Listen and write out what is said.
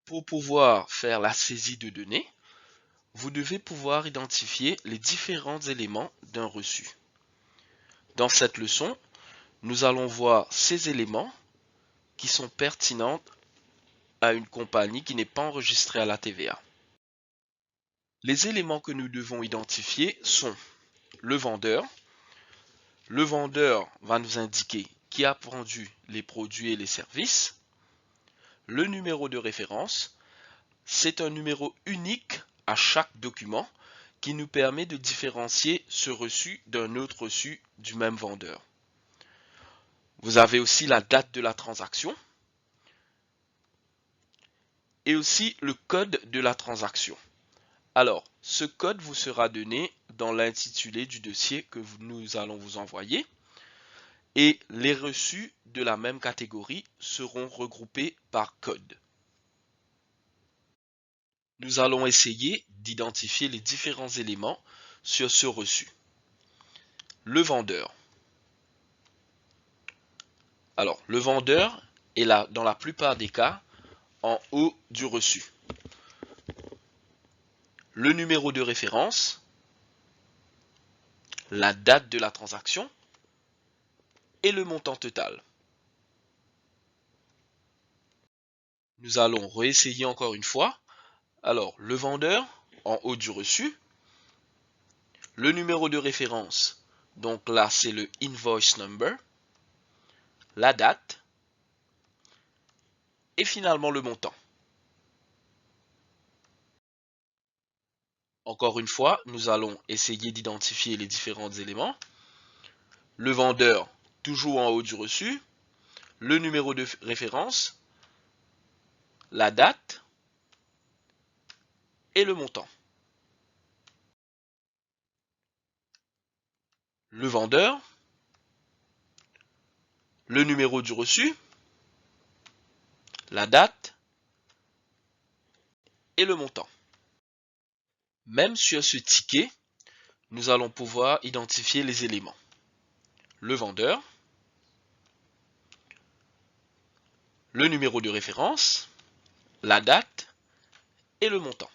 Pour pouvoir faire la saisie de données, vous devez pouvoir identifier les différents éléments d'un reçu. Dans cette leçon, nous allons voir ces éléments qui sont pertinents à une compagnie qui n'est pas enregistrée à la TVA. Les éléments que nous devons identifier sont le vendeur. Le vendeur va nous indiquer qui a vendu les produits et les services. Le numéro de référence, c'est un numéro unique à chaque document qui nous permet de différencier ce reçu d'un autre reçu du même vendeur. Vous avez aussi la date de la transaction et aussi le code de la transaction. Alors, ce code vous sera donné dans l'intitulé du dossier que nous allons vous envoyer et les reçus de la même catégorie seront regroupés par code. Nous allons essayer d'identifier les différents éléments sur ce reçu. Le vendeur. Alors, le vendeur est là, dans la plupart des cas, en haut du reçu. Le numéro de référence, la date de la transaction et le montant total. Nous allons réessayer encore une fois. Alors, le vendeur, en haut du reçu. Le numéro de référence, donc là c'est le invoice number. La date. Et finalement le montant. Encore une fois, nous allons essayer d'identifier les différents éléments. Le vendeur, toujours en haut du reçu. Le numéro de référence. La date. Et le montant. Le vendeur. Le numéro du reçu. La date. Et le montant. Même sur ce ticket, nous allons pouvoir identifier les éléments. Le vendeur. Le numéro de référence, la date et le montant.